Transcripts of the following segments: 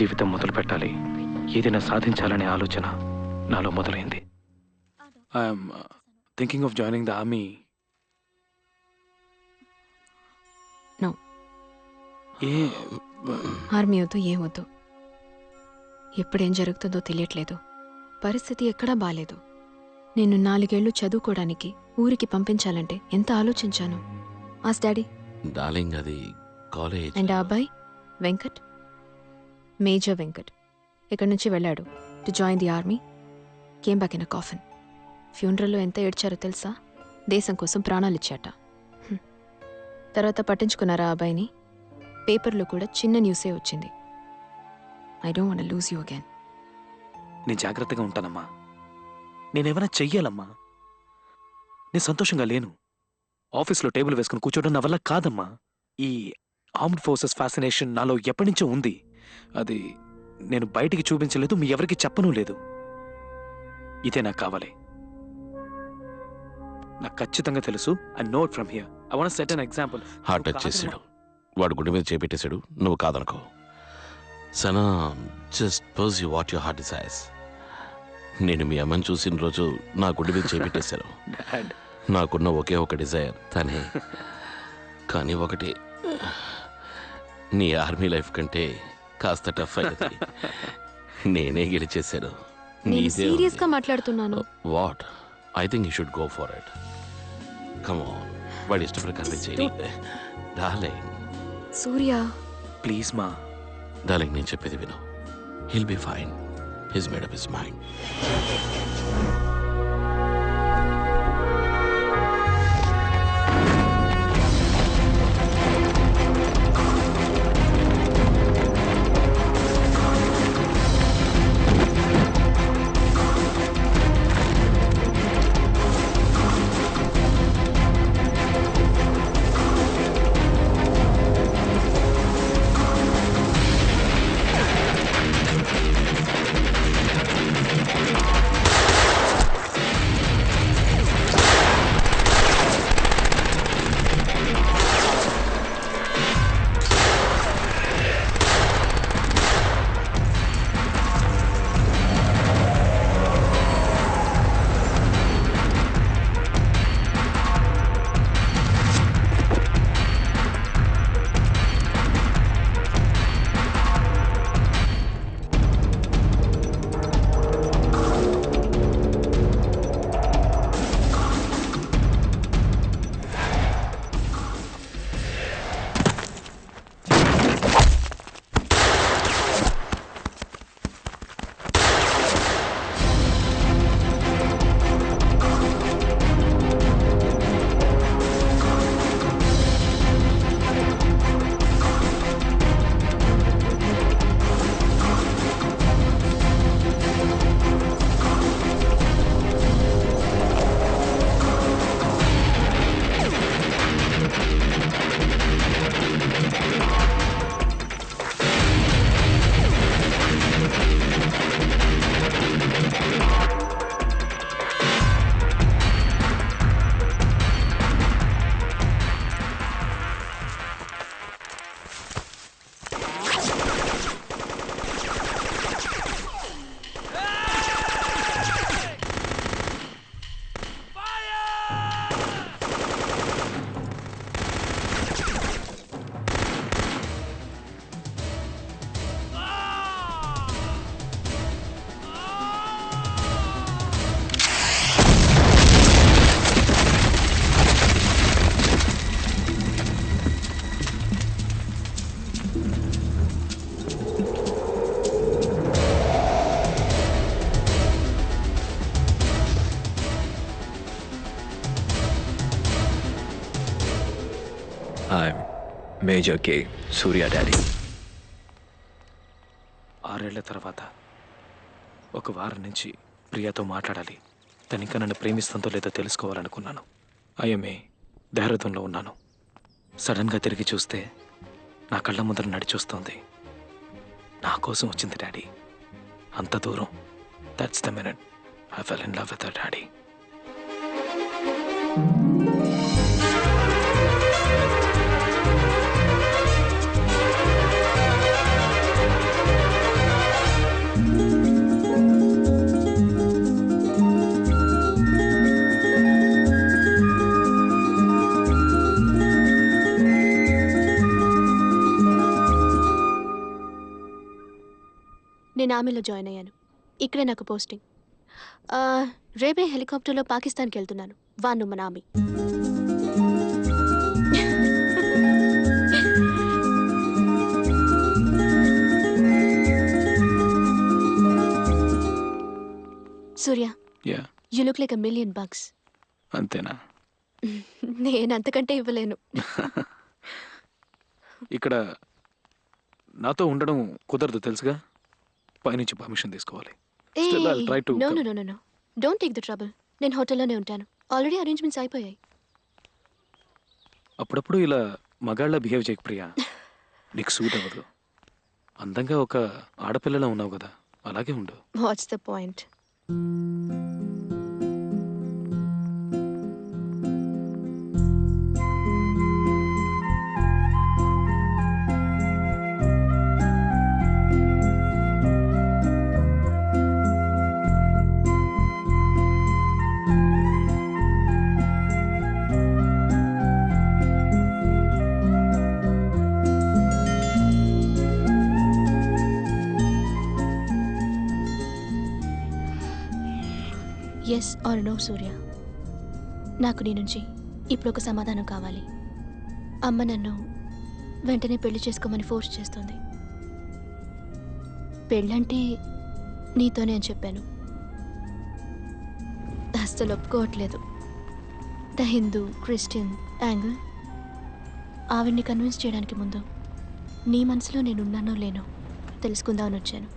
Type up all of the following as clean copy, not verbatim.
జీవితం మొదలు పెట్టాలి, ఏదైనా సాధించాలనే ఆలోచన నాలో మొదలైంది. I'm thinking of joining the army. No, army వద్దు, ఏం వద్దు. ఎప్పుడేం జరుగుతుందో తెలియట్లేదు. పరిస్థితి ఎక్కడా బాలేదు. నేను 4 ఏళ్లు చదువుకోవడానికి ఊరికి పంపించాలంటే ఎంత ఆలోచించాను. ఆస్ డాడీ. డార్లింగ్, అది కాలేజ్. అండ్ ఆ అబ్బాయి వెంకట్, మేజర్ వెంకట్, ఇక్కడి నుంచి వెళ్ళాడు to join the army. Came back in a coffin. ఫ్యూనరల్లో ఎంత ఏడ్చారో తెలుసా? దేశం కోసం ప్రాణాలిచ్చాట. తర్వాత పట్టించుకున్నారా ఆ అబ్బాయిని? పేపర్లో కూడా చిన్న న్యూసే వచ్చింది. I don't want to lose you again. నేను జాగ్రత్తగా ఉంటానమ్మా. నేనేమైనా చెయ్యాలమ్మా. నేను సంతోషంగా లేను. ఆఫీస్లో టేబుల్ వేసుకుని కూర్చోవడం నా వల్ల కాదమ్మా. ఈ ఆర్మ్డ్ ఫోర్సెస్ ఫ్యాసినేషన్ నాలో ఎప్పటి నుంచో ఉంది. అది నేను బయటికి చూపించలేదు, మీ ఎవరికి చెప్పను లేదు. ఇదే నాకు కావాలి. నాకు ఖచ్చితంగా తెలుసు. I know it from here. I want to set an example. Heart touch చేశాడు, వాడు గుండె మీద చేపెట్టేశాడు. నువ్వు కాదనుకో. Sana, just pursue what your heart desires. నేను మీ అమ్మని చూసిన రోజు నా గుండె మీద చేపెట్టేశారు. నాకున్న ఒకే ఒక డిజైర్ తనే. కానీ ఒకటి, నీ ఆర్మీ లైఫ్ కంటే కాస్త టఫ్ అయ్యింది. నేనే గెలిచేశాను. సీరియస్గా మాట్లాడుతున్నాను. What? I think you should go for it. Come on, వాడి ఇష్ట ప్రకారమే చేయి. డార్లింగ్. సూర్య ప్లీజ్ మా. డార్లింగ్, నేను చెప్పేది విను. He'll be fine. His made up his mind. Major K Surya daddy. 6 ఏళ్ల తర్వాత ఒక వారం నుంచి ప్రియాతో మాట్లాడాలి. తను ఇంకా నన్ను ప్రేమిస్తుందో లేదో తెలుసుకోవాలనుకున్నాను. ఐఎంఏ దేహరాదూన్లో ఉన్నాను. సడన్గా తిరిగి చూస్తే నా కళ్ళ ముందర నడిచొస్తోంది. నా కోసం వచ్చింది డాడీ. అంత దూరం. That's the minute I fell in love with her daddy. నేను ఆర్మీలో జాయిన్ అయ్యాను. ఇక్కడే నాకు పోస్టింగ్. రేపే హెలికాప్టర్లో పాకిస్తాన్కి వెళ్తున్నాను. వాను మన army. Surya, yeah you look like $1,000,000 bucks. అంతేనా? నేను అంతకంటే ఇవ్వలేను. ఇక్కడ నాతో ఉండడం కుదరదు తెలుసుగా. పైనుంచి పర్మిషన్ తీసుకోవాలి. Still, I'll try to no come. No no no no don't take the trouble. నేను హోటల్లోనే ఉంటాను. ఆల్రెడీ అరేంజ్మెంట్స్ అయిపోయాయి. అప్పుడప్పుడు ఇలా మగాళ్ళ బిహేవ్ చేయకు ప్రియా. నీకు సూట్ అవ్వదు. అందంగా ఒక ఆడపిల్లలా ఉన్నావు కదా, అలాగే ఉండు. What's the point? Yes or no Surya. నాకు నీ నుంచి ఇప్పుడు ఒక సమాధానం కావాలి. అమ్మ నన్ను వెంటనే పెళ్లి చేసుకోమని ఫోర్స్ చేస్తుంది. పెళ్ళంటే నీతోనే అని చెప్పాను. అస్సలు ఒప్పుకోవట్లేదు. The Hindu Christian angle. ఆవిడ్ని కన్విన్స్ చేయడానికి ముందు నీ మనసులో నేనున్నానో లేనో తెలుసుకుందామని వచ్చాను.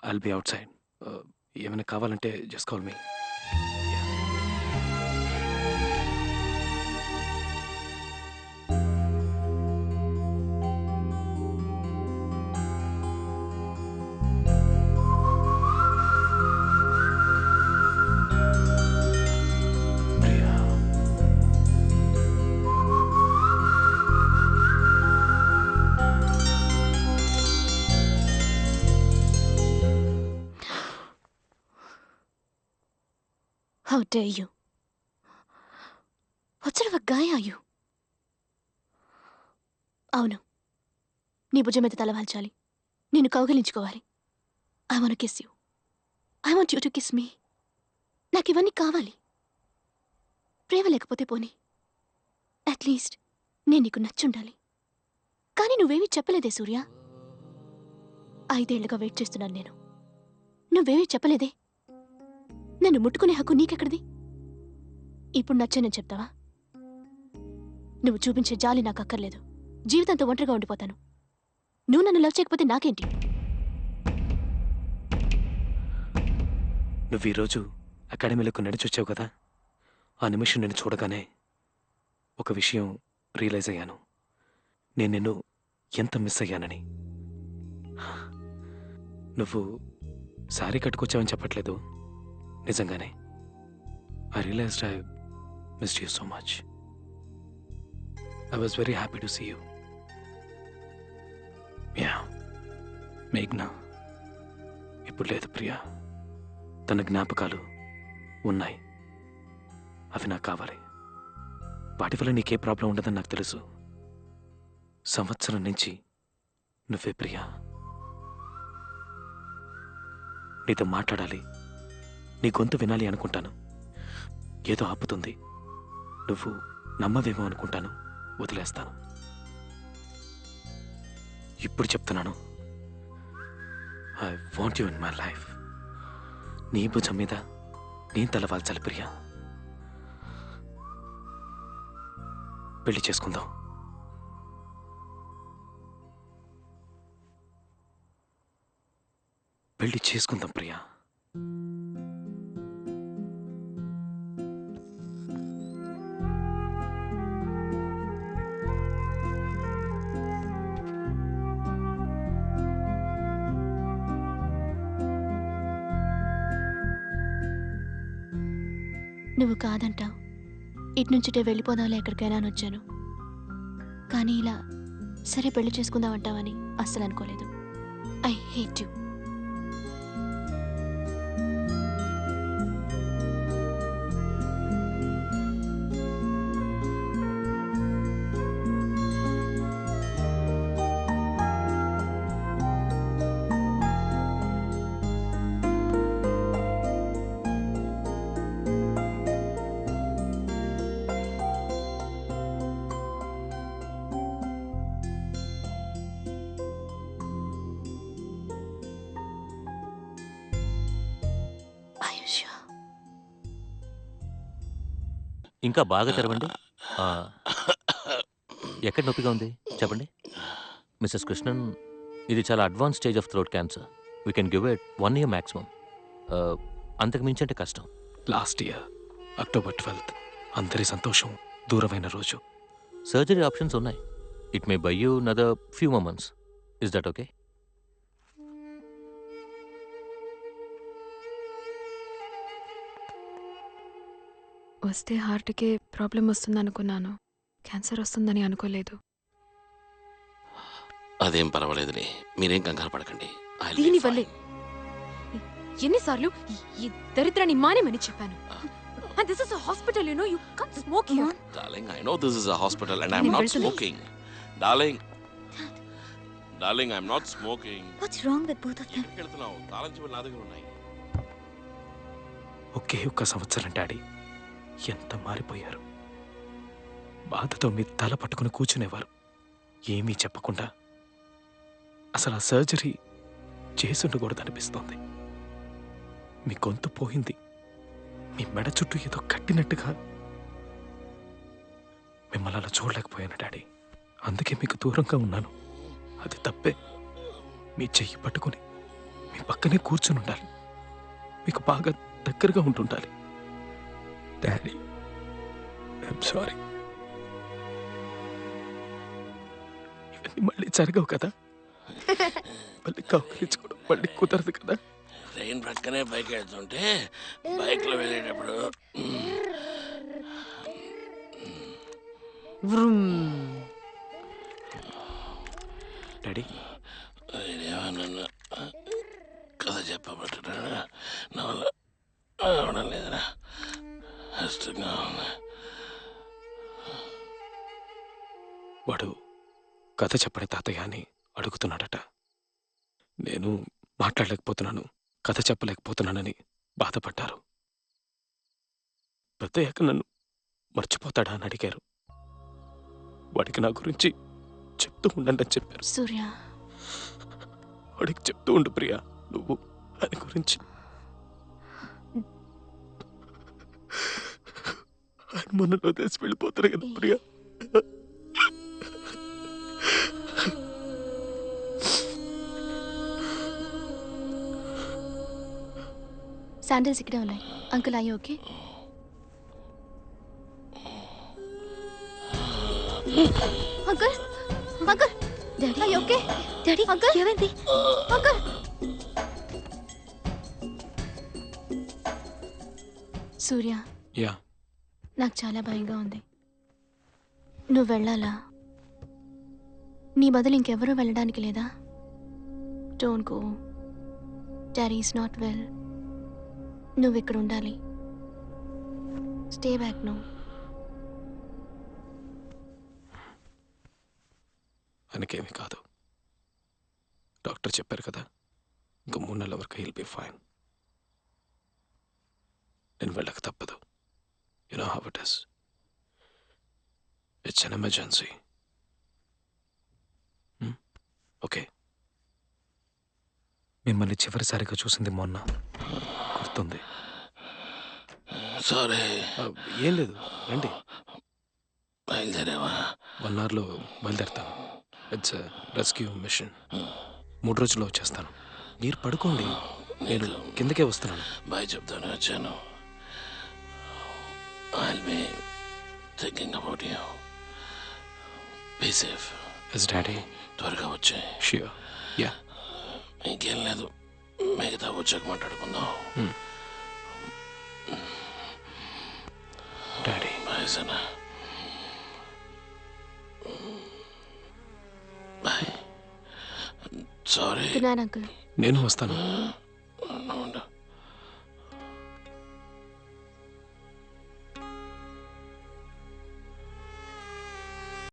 I'll be outside. ఏమైనా కావాలంటే just call me. Priya, How dare you? What sort of a guy are you? అవును, నీ భుజం మీద తలవాల్చాలి, నేను కౌగిలించుకోవాలి. I want kiss you. I want you to kiss me. నాకు ఇవన్నీ కావాలి. ప్రేమ లేకపోతే పోనీ, అట్లీస్ట్ నేను నీకు నచ్చుండాలి. కానీ నువ్వేమీ చెప్పలేదే సూర్య. 5 ఏళ్లుగా వెయిట్ చేస్తున్నాను నేను. నువ్వేమీ చెప్పలేదే. నన్ను ముట్టుకునే హక్కు నీకెక్కడిది? ఇప్పుడు నచ్చానని చెప్తావా? నువ్వు చూపించే జాలి నాకు అక్కర్లేదు. జీవితంతో ఒంటరిగా ఉండిపోతాను. నువ్వు నన్ను లవ్ చేయకపోతే నాకేంటి? నువ్వు ఈరోజు అకాడమీలకు నడిచొచ్చావు కదా, ఆ నిమిషం నేను చూడగానే ఒక విషయం రియలైజ్ అయ్యాను. నేను నిన్ను ఎంత మిస్ అయ్యానని. నువ్వు శారీ కట్టుకొచ్చావని చెప్పట్లేదు, నిజంగానే. I realized I missed you so much. I was very happy to see you. Yeah, మేఘ్నా ఇప్పుడు లేదు ప్రియా. తన జ్ఞాపకాలు ఉన్నాయి, అవి నాకు కావాలి. వాటి వల్ల నీకే ప్రాబ్లం ఉండదని నాకు తెలుసు. సంవత్సరం నుంచి నువ్వే ప్రియా. నీతో మాట్లాడాలి, నీ గొంతు వినాలి అనుకుంటాను. ఏదో ఆపుతుంది. నువ్వు నమ్మవేమో అనుకుంటాను, వదిలేస్తాను. ఇప్పుడు చెప్తున్నాను, I want you in my life. నీ భుజం మీద నేను తలవాల్చాలి ప్రియా. పెళ్లి చేసుకుందాం. పెళ్లి చేసుకుందాం ప్రియా. నువ్వు కాదంటావు. ఇటు నుంచిటే వెళ్ళిపోదాంలే ఎక్కడికైనా అని వచ్చాను. కానీ ఇలా సరే పెళ్లి చేసుకుందామంటావని అస్సలు అనుకోలేదు. I hate you. ఇంకా బాగా తెరవండి. ఎక్కడ నొప్పిగా ఉంది చెప్పండి. మిస్సెస్ కృష్ణన్, ఇది చాలా advance stage of throat cancer. We can give it 1 year maximum. అంతకు మించి అంటే కష్టం. లాస్ట్ ఇయర్ October 12th అందరి సంతోషం దూరమైన రోజు. సర్జరీ ఆప్షన్స్ ఉన్నాయి. It may buy you another few months. Is that okay? వస్తే హార్ట్కే ప్రాబ్లం వస్తుందనుకున్నాను. క్యాన్సర్ వస్తుందని అనుకోలేదు. అదేం పర్వాలేదులే, మీరేం కంగారు పడకండి. దీనివల్లే ఎన్నిసార్లు ఈ దరిద్రాన్ని మానేమని చెప్పాను. And this is a hospital, you know. You can't smoke here. Darling, I know this is a hospital and I'm నేను not వెళ్తున్నా. smoking. Darling. Darling, I'm not smoking. What's wrong with both of them? ఎక్కడికి వెళ్తున్నావు? తాళం చెవులు నా దగ్గర ఉన్నాయి. ఒకే ఒక్క సంవత్సరం డాడీ ఎంత మారిపోయారు. బాధతో మీ తల పట్టుకుని కూర్చునేవారు, ఏమీ చెప్పకుండా. అసలు ఆ సర్జరీ చేసుండకూడదనిపిస్తోంది. మీ గొంతు పోయింది, మీ మెడ చుట్టూ ఏదో కట్టినట్టుగా. మిమ్మల్ని అలా చూడలేకపోయాను డాడీ, అందుకే మీకు దూరంగా ఉన్నాను. అది తప్పే. మీ చెయ్యి పట్టుకుని మీ పక్కనే కూర్చుని ఉండాలి, మీకు బాగా దగ్గరగా ఉంటుండాలి. Daddy, I'm sorry. ఇవన్నీ మళ్ళీ జరగవు కదా, మళ్ళీ కౌగిలించుకోవడం మళ్ళీ కుదరదు కదా. ట్రైన్ ప్రక్కనే బైక్ వెళ్తుంటే బైక్లో వెళ్ళేటప్పుడు డాడీ, ఏమన్నా కథ చెప్పబట్టడా నా వల్ల అవడం లేదురా, కష్టంగా ఉంది. వాడు కథ చెప్పడే తాతయ్య అని అడుగుతున్నాడట. నేను మాట్లాడలేకపోతున్నాను, కథ చెప్పలేకపోతున్నానని బాధపడ్డారు. పెద్దయ్యాక నన్ను మర్చిపోతాడా అని అడిగారు. వాడికి నా గురించి చెప్తూ ఉండండి అని చెప్పారు. సూర్య, వాడికి చెప్తూ ఉండు ప్రియా, నువ్వు దాని గురించి. ఆయన మొన్నలో తెలిసి వెళ్ళిపోతారు కదా ప్రియా. శాండిల్స్ ఇక్కడే ఉన్నాయి. అంకుల్, అయ్యి ఓకే? అంకుల్, అంకుల్, డాడీ, అయ్యి ఓకే? డాడీ, అంకుల్, ఏమైంది? అంకుల్, సూర్య, యా, నాకు చాలా భయంగా ఉంది. నువ్వు వెళ్ళాలా? నీ బదులు ఇంకెవరూ వెళ్ళడానికి లేదా? Don't go. Daddy is not well. నువ్వు ఇక్కడ ఉండాలి. Stay back. నువ్వు ఆయనకేమీ కాదు, డాక్టర్ చెప్పారు కదా. ఇంకా 3 నెలల వరకు హీల్ బి ఫైన్. నేను వెళ్ళక తప్పదు. You know how it is. It's an emergency. Okay. మిమ్మల్ని చివరిసారిగా చూసింది మొన్న, గుర్తుంది? సారీ. ఏం లేదు, రండి. బయలుదేరావా? 1 hourలో బయలుదేరుతాను. It's rescue machine. 3 రోజుల్లో వచ్చేస్తాను. మీరు పడుకోండి, నేను కిందకే వస్తున్నాను. బాయ్ చెప్తాను వచ్చాను. I'll be thinking about you. Be safe. Yes daddy. త్వరగా వచ్చే. ష్యూర్. యా. ఇంకేం లేదు, మిగతా వచ్చాక మాట్లాడుకుందాం. Sorry Sana. Bye. Sorry. Good night uncle. నేను వస్తాను.